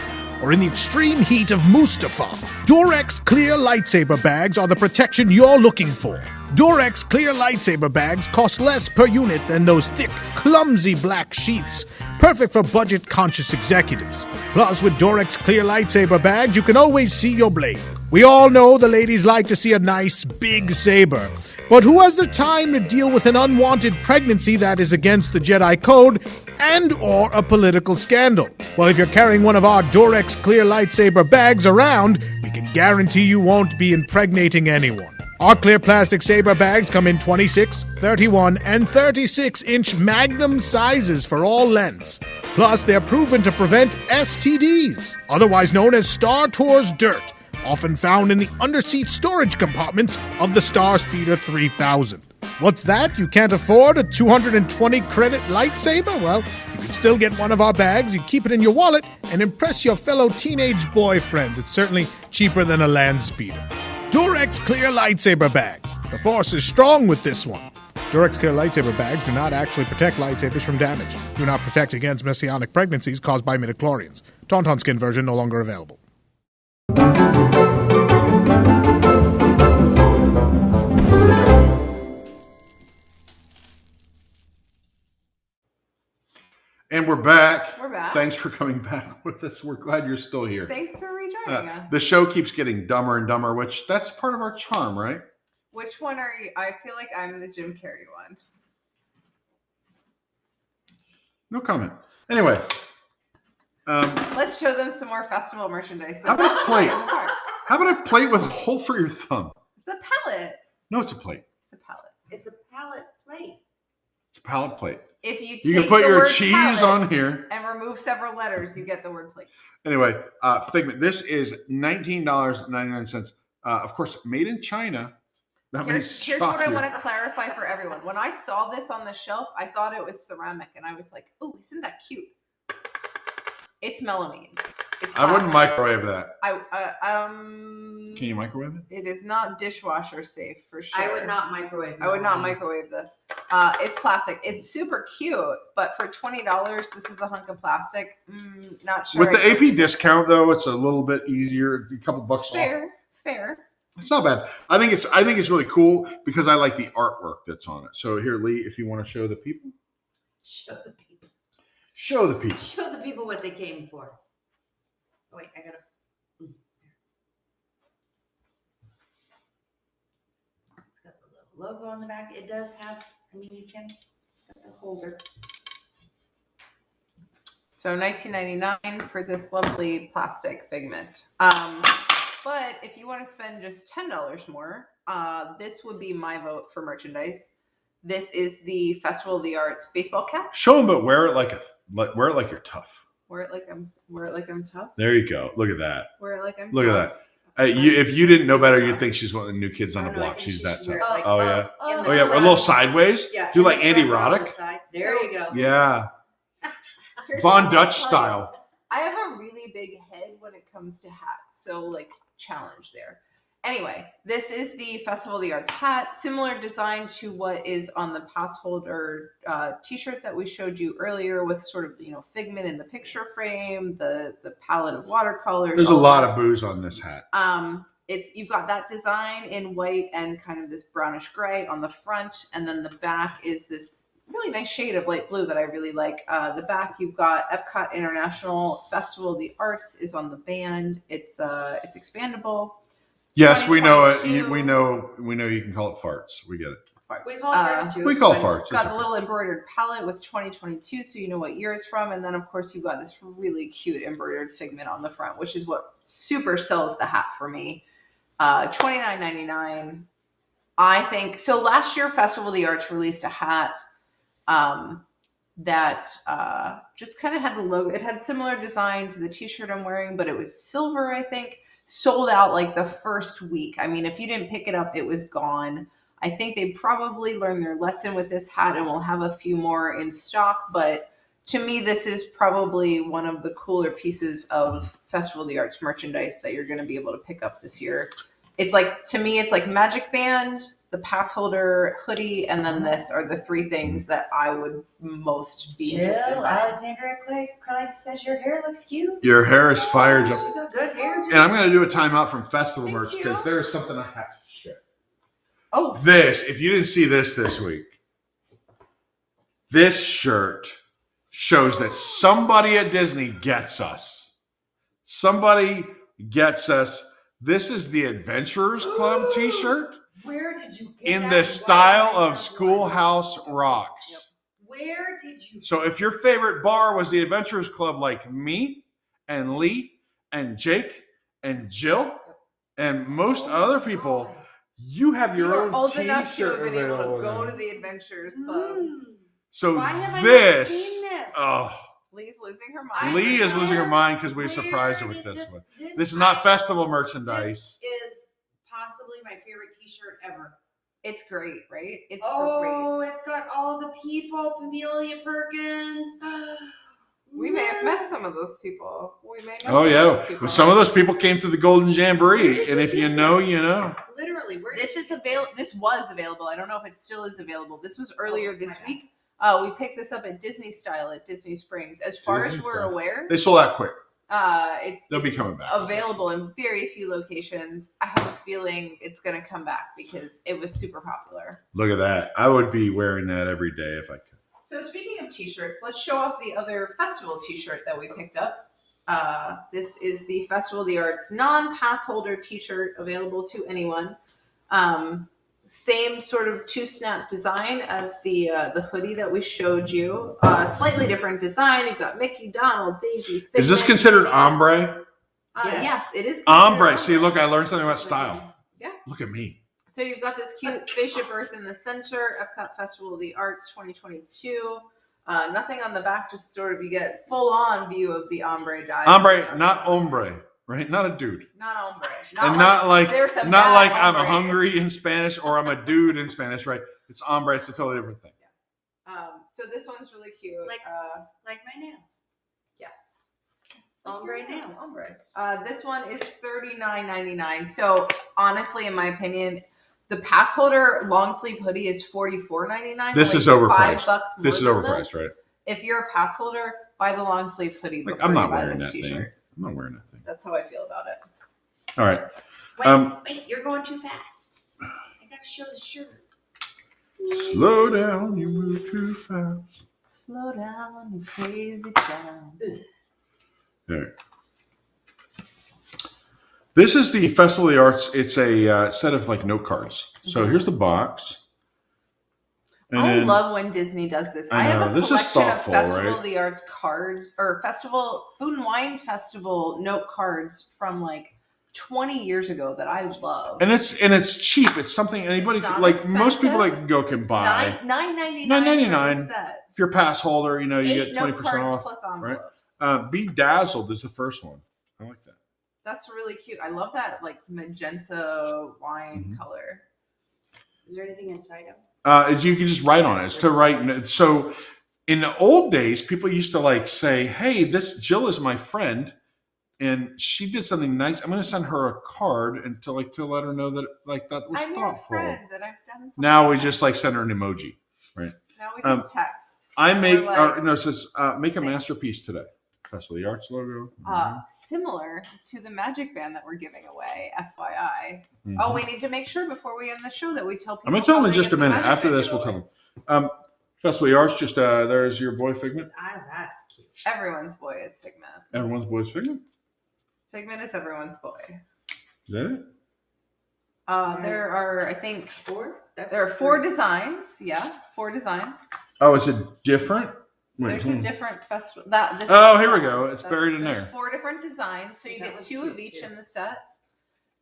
or in the extreme heat of Mustafar. Durex clear lightsaber bags are the protection you're looking for. Durex clear lightsaber bags cost less per unit than those thick, clumsy black sheaths, perfect for budget-conscious executives. Plus, with Durex clear lightsaber bags, you can always see your blade. We all know the ladies like to see a nice, big saber. But who has the time to deal with an unwanted pregnancy that is against the Jedi Code and or a political scandal? Well, if you're carrying one of our Durex clear lightsaber bags around, we can guarantee you won't be impregnating anyone. Our clear plastic saber bags come in 26, 31, and 36-inch magnum sizes for all lengths. Plus, they're proven to prevent STDs, otherwise known as Star Tours dirt, often found in the underseat storage compartments of the Star Speeder 3000. What's that? You can't afford a 220 credit lightsaber? Well, you can still get one of our bags, you keep it in your wallet, and impress your fellow teenage boyfriends. It's certainly cheaper than a land speeder. Durex Clear Lightsaber Bags. The Force is strong with this one. Durex Clear Lightsaber Bags do not actually protect lightsabers from damage. Do not protect against messianic pregnancies caused by midichlorians. Tauntaun skin version no longer available. And we're back. We're back. Thanks for coming back with us. We're glad you're still here. Thanks for rejoining us. The show keeps getting dumber and dumber, which that's part of our charm, right? Which one are you? I feel like I'm the Jim Carrey one. No comment. Anyway. Let's show them some more festival merchandise. How about a plate? How about a plate with a hole for your thumb? It's a palette. No, it's a plate. It's a palette. It's a palette plate. It's a palette plate. If you can take put the your word cheese palette on here and remove several letters, you get the word plate. Anyway, Figment. This is $19.99. Of course, made in China. Here's what I want to clarify for everyone. When I saw this on the shelf, I thought it was ceramic, and I was like, "Oh, isn't that cute?" It's melamine. It's I wouldn't microwave that. Can you microwave it? It is not dishwasher safe for sure. I would not microwave. I would not microwave this. It's plastic. It's super cute, but for $20, this is a hunk of plastic. Not sure. With the AP discount, though, it's a little bit easier. A couple bucks off. Fair. It's not bad. I think it's really cool because I like the artwork that's on it. So here, Lee, if you want to show the people. Show the people. Show the people. Show the people what they came for. Oh, wait, I gotta. It's got the little logo on the back. It does have. I mean, you can get the holder. So $19.99 for this lovely plastic Figment. But if you want to spend just $10 more, this would be my vote for merchandise. This is the Festival of the Arts baseball cap. Show them, but wear it like you're tough. Wear it like I'm tough. There you go. Look at that. Wear it like I'm. Look tough. at that. If you didn't know better, you'd think she's one of the new kids on the block. She's that tough. Like, oh yeah. in Oh yeah. A little sideways. Yeah. Do like in the Andy front on the Roddick. side. There you go. Yeah. Here's Von what Dutch I'll tell you. style. I have a really big head when it comes to hats, so like challenge there. Anyway, this is the Festival of the Arts hat, similar design to what is on the pass holder t-shirt that we showed you earlier, with sort of, Figment in the picture frame, the palette of watercolors. There's a lot of booze on this hat. You've got that design in white and kind of this brownish gray on the front, and then the back is this really nice shade of light blue that I really like. The back, you've got Epcot International Festival of the Arts is on the band. It's expandable. Yes, we know it. We know you can call it farts. We get it. We call it farts too. We call it farts. Got a little embroidered palette with 2022, so you know what year it's from. And then, of course, you've got this really cute embroidered Figment on the front, which is what super sells the hat for me. $29.99. I think so. Last year, Festival of the Arts released a hat that just kind of had the logo. It had similar design to the t-shirt I'm wearing, but it was silver, I think. Sold out like the first week. I mean, if you didn't pick it up, it was gone. I think they probably learned their lesson with this hat and will have a few more in stock. But to me, this is probably one of the cooler pieces of Festival of the Arts merchandise that you're going to be able to pick up this year. It's like, to me, it's like Magic Band, the pass holder, hoodie, and then this are the three things that I would most be interested in. Alexandra Clegg says your hair looks cute. Your hair is fired up. You got good hair. And I'm going to do a timeout from festival Thank merch you. because there is something I have to share. Oh, If you didn't see this week, this shirt shows that somebody at Disney gets us. Somebody gets us. This is the Adventurers Club t-shirt. Where did you get in that? the style of Schoolhouse Rocks. Yep. Where did you? So if your favorite bar was the Adventurers Club, like me and Lee and Jake and Jill and most other people, you have your own old enough to have t-shirt been able to available. go to the Adventurers Club. So Why have I not this, seen this? Lee's losing her mind. Lee is losing her mind because we surprised her with this one. This is not festival merchandise. This is possibly my favorite t-shirt ever. It's great, right? It's great. It's got all the people, Amelia Perkins. We may have met some of those people. We may know Oh some of those yeah, people. some of those people came to the Golden Jamboree, and if you know, you know. Literally, This was available. I don't know if it still is available. This was earlier this okay. week. We picked this up at Disney Style at Disney Springs. As far as we're aware, They sold out quick. They'll be it's coming back. available in very few locations. I have a feeling it's going to come back because it was super popular. Look at that. I would be wearing that every day if I could. So speaking of t-shirts, let's show off the other festival t-shirt that we picked up. This is the Festival of the Arts non-pass holder t-shirt, available to anyone. Same sort of two-snap design as the hoodie that we showed you. Slightly different design. You've got Mickey, Donald, Daisy. Figment. Is this considered ombre? Yes, it is. Ombre. See, look, I learned something about style. Yeah. Look at me. So you've got this cute spaceship Earth in the center, Epcot Festival of the Arts 2022. Nothing on the back, just sort of you get full-on view of the ombre dye. Ombre, not hombre, right? Not a dude. Not ombre. And not like there's some not bad like I'm ombre. hungry in Spanish or I'm a dude in Spanish, right? It's ombre. It's a totally different thing. So this one's really cute. Like my nails. Yes. Ombre nails. Ombre. This one is $39.99. So honestly, in my opinion, the pass holder long sleeve hoodie is $44.99. This is overpriced. This is overpriced, right? If you're a pass holder, buy the long sleeve hoodie. Like, before I'm not you buy wearing this that t-shirt. thing. I'm not wearing that thing. That's how I feel about it. All right. Wait, you're going too fast. I gotta show the shirt. Slow down. You move too fast. Slow down, you crazy child. All right. This is the Festival of the Arts. It's a set of like note cards. So here's the box. And I then- love when Disney does this. I I have know, a this is collection of thoughtful, Festival right? of the Arts cards, or Food and Wine Festival note cards from like 20 years ago that I love. And it's cheap. It's something anybody It's not like most people expensive. that go can buy. $9.99. $9.99. set. If you're a pass holder, you know you 8 get note 20% cards off. plus right? envelopes. Be Dazzled is the first one. I like that. That's really cute. I love that like magenta wine Mhm. color. Is there anything inside them? You can just write on it. It's to write. So in the old days, people used to like say, "Hey, this Jill is my friend. and she did something nice. I'm going to send her a card and to let her know that that was I'm your thoughtful. friend, and I've done something. Now we just send her an emoji, right? Now we just text. It says make a masterpiece today. Festival of the Arts logo. Similar to the magic band that we're giving away, FYI. Mm-hmm. Oh, we need to make sure before we end the show that we tell people. I'm going to tell them in just a minute. After this, we'll tell them. Festival of the Arts, just there's your boy Figment. That's cute. Everyone's boy is Figment. Everyone's boy is Figment? Figment is everyone's boy. Is that it? There are, I think, 4? There are 4 designs. Yeah, 4 designs. Oh, is it different? There's a different festival. Here we go. It's buried in there. 4 different designs, so you get 2 of each too. in the set.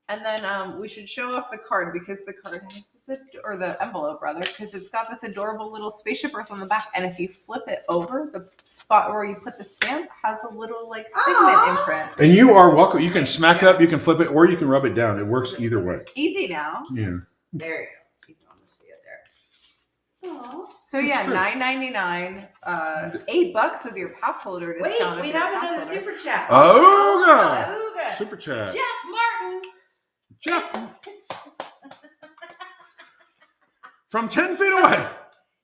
And then we should show off the card because the card has this, or the envelope rather, because it's got this adorable little spaceship Earth on the back. And if you flip it over, the spot where you put the stamp has a little Figment imprint. And you are welcome. You can smack it up, you can flip it, or you can rub it down. It works either way. Easy now. Yeah. There you go. You can almost see it there. Aww. So yeah, $9.99, $8 with your pass holder discount. Wait, we have another super chat. Ooga. Super chat. Jeff Martin. Jeff. From 10 feet away.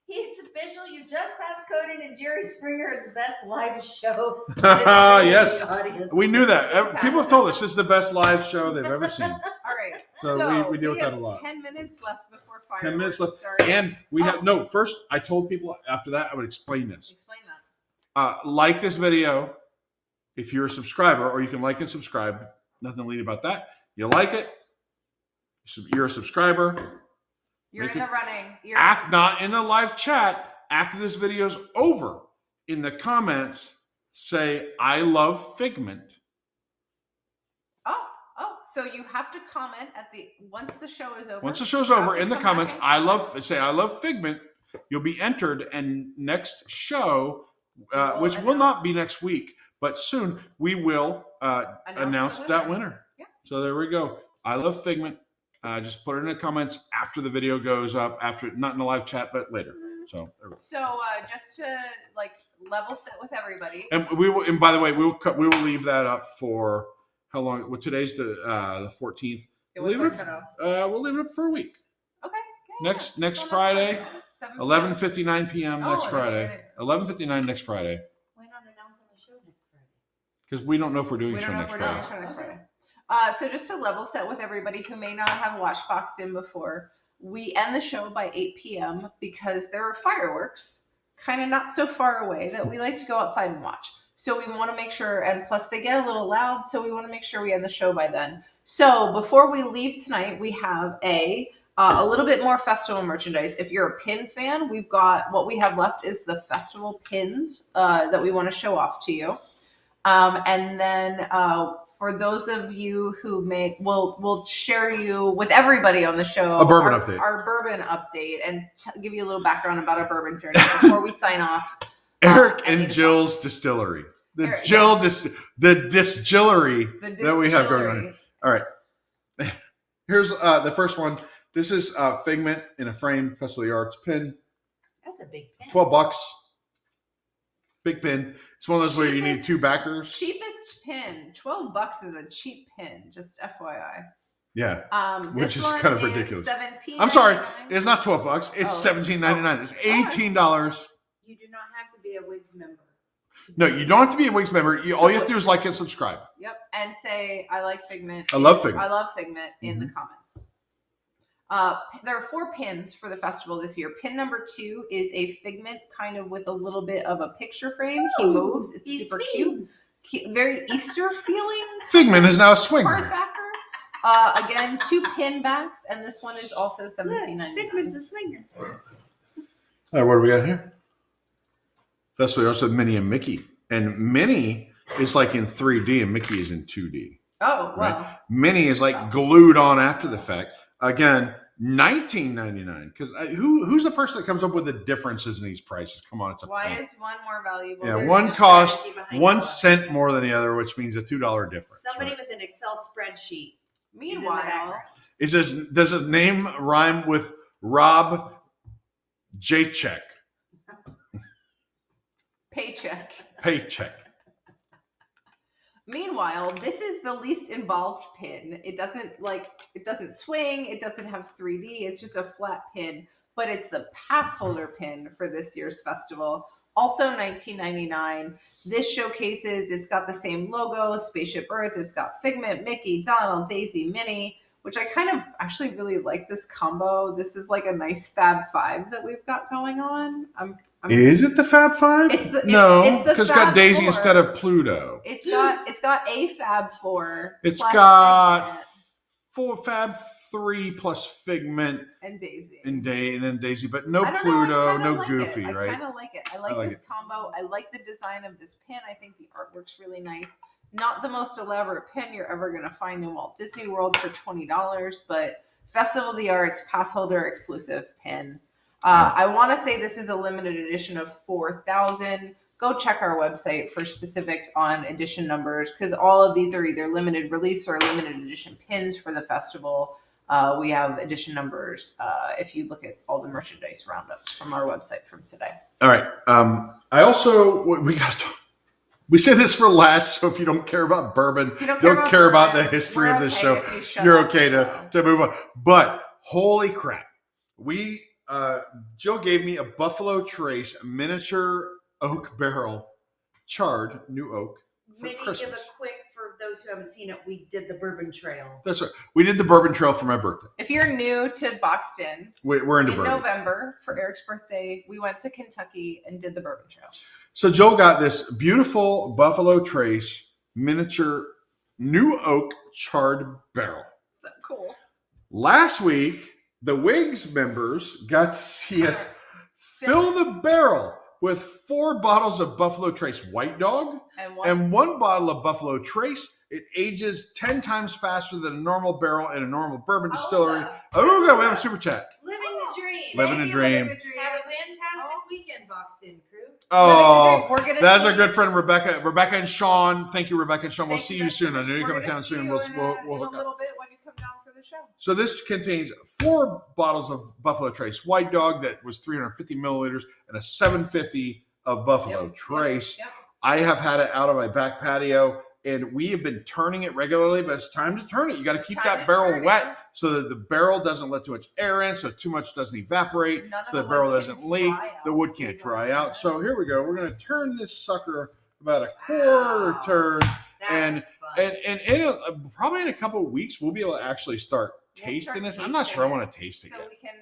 It's official. You just passed coding, and Jerry Springer is the best live show. Yes. We knew that. People have told us this is the best live show they've ever seen. All right. So we deal with that a lot. 10 minutes left before fireworks 10 minutes left. start. And we have, first I told people after that I would explain this. Explain that. Like this video if you're a subscriber, or you can like and subscribe. Nothing lead about that. You like it, you're a subscriber. You're in the running. Not in the live chat. After this video's over, in the comments, say, I love Figment. Oh, so you have to comment once the show is over. Once the show's over, in the comments, I love Figment. You'll be entered, and next show, which will not be next week, but soon, we will announce that winner. Yeah. So there we go. I love Figment. Just put it in the comments after the video goes up, not in the live chat, but later. So just to level set with everybody. And we will. And by the way, we will leave that up for how long? Well, today's the 14th. We'll leave it up for a week. Okay. Next Friday, 11:59 p.m. next Friday. 11:59 next Friday. Why not announce on the show next Friday? Because we don't know if we're doing a show next Friday. So just to level set with everybody who may not have watched Boxed In before, we end the show by 8 p.m. because there are fireworks kind of not so far away that we like to go outside and watch. So we want to make sure, and plus they get a little loud, so we want to make sure we end the show by then. So before we leave tonight, we have a little bit more festival merchandise. If you're a pin fan, what we have left is the festival pins that we want to show off to you. And then for those of you who we'll share you with everybody on the show a bourbon update, our bourbon update, and give you a little background about our bourbon journey before we sign off. Eric and Jill's distillery, the distillery that we have going on. All right, here's the first one. This is Figment in a frame, Festival of the Arts pin. That's a big pin. $12. Big pin. It's one of those where you need 2 backers. Cheapest pin. $12 is a cheap pin, just FYI. Yeah. Which is kind of ridiculous. $17.99. I'm sorry. It's not $12. It's $17.99. It's $18. You do not have to be a WIGS member. No, you don't have to be a WIGS member. All you have to do is like and subscribe. Yep. And say, I like Figment. I love Figment. I love Figment in the comments. There are 4 pins for the festival this year. Pin number 2 is a Figment kind of with a little bit of a picture frame. He moves. It's super cute. Very Easter feeling. Figment is now a swinger. Card backer. Again, 2 pin backs, and this one is also $17.99. Figment's a swinger. All right, what do we got here? Festival also Minnie and Mickey. And Minnie is like in 3D and Mickey is in 2D. Oh, wow. Right? Minnie is like glued on after the fact. Again, $19.99. Because who's the person that comes up with the differences in these prices? Come on, it's a Why is one more valuable? Yeah, one costs 1 cent more than the other, which means a $2 difference. Somebody with an Excel spreadsheet. Meanwhile, does his name rhyme with Rob Jacek? Paycheck. Meanwhile, this is the least involved pin. It doesn't swing. It doesn't have 3D. It's just a flat pin, but it's the pass holder pin for this year's festival. Also $19.99. This showcases, it's got the same logo, Spaceship Earth. It's got Figment, Mickey, Donald, Daisy, Minnie, which I kind of actually really like this combo. This is like a nice Fab Five that we've got going on. Is it the Fab Five? No, because it's got Daisy 4 instead of Pluto. It's got a Fab 4. It's got 4 Fab 3 plus Figment and Daisy and then Daisy, but no Pluto, no Goofy, right? I kind of like it. I like this combo. I like the design of this pin. I think the artwork's really nice. Not the most elaborate pin you're ever going to find in Walt Disney World for $20, but Festival of the Arts pass holder exclusive pin. I want to say this is a limited edition of 4,000. Go check our website for specifics on edition numbers, because all of these are either limited release or limited edition pins for the festival. We have edition numbers if you look at all the merchandise roundups from our website from today. All right. I also, we say this for last, so if you don't care about bourbon, don't care about the history of this show, you're okay to move on. But holy crap. Jill gave me a Buffalo Trace miniature oak barrel, charred new oak for Maybe Christmas. give a quick, for those who haven't seen it, we did the bourbon trail. That's right. We did the bourbon trail for my birthday. If you're new to Boxed In, we're into bourbon. November for Eric's birthday, we went to Kentucky and did the bourbon trail. So Joel got this beautiful Buffalo Trace miniature new oak charred barrel. So cool. Last week, the WIGS members got to see us fill the barrel with 4 bottles of Buffalo Trace White Dog and 1 bottle of Buffalo Trace. It ages 10 times faster than a normal barrel in a normal bourbon distillery. Oh, God, we have a super chat. Living the dream. Living the dream. Have a fantastic weekend, Boxed In crew. Oh, that's our good friend Rebecca. Rebecca and Sean. Thank you, Rebecca and Sean. We'll see you soon. I know you're coming down soon. We'll hook up. A little bit when you come down for the show. So this contains 4 bottles of Buffalo Trace White Dog that was 350 milliliters and a 750 of Buffalo Trace. Yep. I have had it out on my back patio, and we have been turning it regularly, but it's time to turn it. You got to keep that barrel wet so that the barrel doesn't let too much air in, so too much doesn't evaporate, so the barrel doesn't leak, the wood can't dry out. So here we go. We're going to turn this sucker about a quarter turn, and probably in a couple of weeks, we'll be able to actually start tasting this. I'm not sure I want to taste it yet. So we can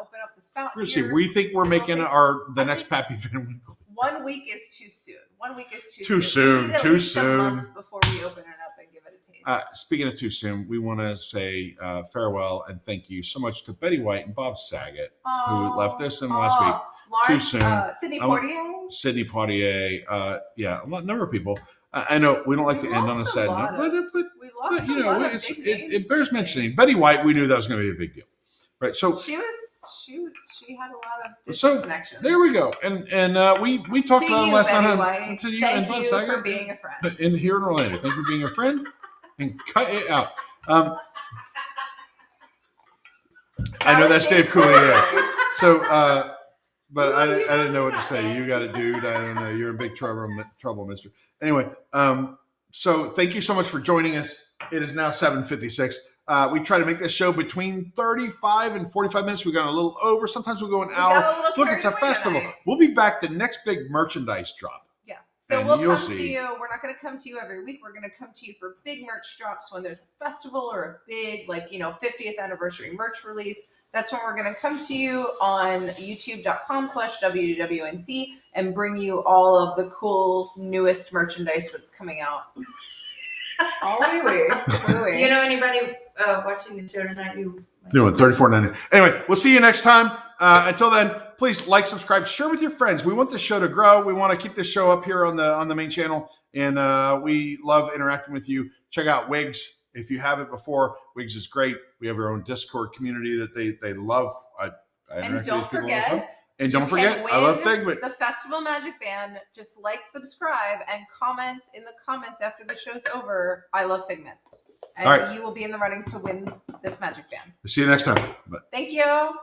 open up the spout. We're see. We think we're making the next Pappy Van Winkle. 1 week is too soon. 1 week is too soon. Too soon. A month before we open it up and give it a taste. Speaking of too soon, we want to say farewell and thank you so much to Betty White and Bob Saget, who left us in last week. Too soon. Sydney Poitier. Sydney Poitier. A number of people. I know we don't like to end on a sad note, but you know, it bears mentioning. Betty White, we knew that was going to be a big deal, right? So she had a lot of Disney connections. There we go, and we talked about it last night. To you, thank you for being a friend. And here in Orlando, thank you for being a friend, and cut it out. I know that's Dave Coulier. So, but I didn't know what to say. You got it, dude. I don't know. You're in big trouble, mister. Anyway, so thank you so much for joining us. It is now 7:56. We try to make this show between 35 and 45 minutes. We got a little over. Sometimes we go an hour. Look, it's a festival. We'll be back the next big merchandise drop. Yeah. So we'll come to you. We're not going to come to you every week. We're going to come to you for big merch drops when there's a festival or a big, 50th anniversary merch release. That's when we're going to come to you on youtube.com/WDWNT and bring you all of the cool, newest merchandise that's coming out. Do you know anybody watching the show tonight who doing $34.90? Anyway, we'll see you next time. Until then, please like, subscribe, share with your friends. We want the show to grow. We want to keep this show up here on the main channel, and we love interacting with you. Check out WIGS if you haven't before. WIGS is great. We have our own Discord community that they love. And don't forget. And don't forget, I love Figment. The Festival Magic Band. Just like, subscribe, and comment in the comments after the show's over. I love Figment. And you will be in the running to win this Magic Band. See you next time. Bye. Thank you.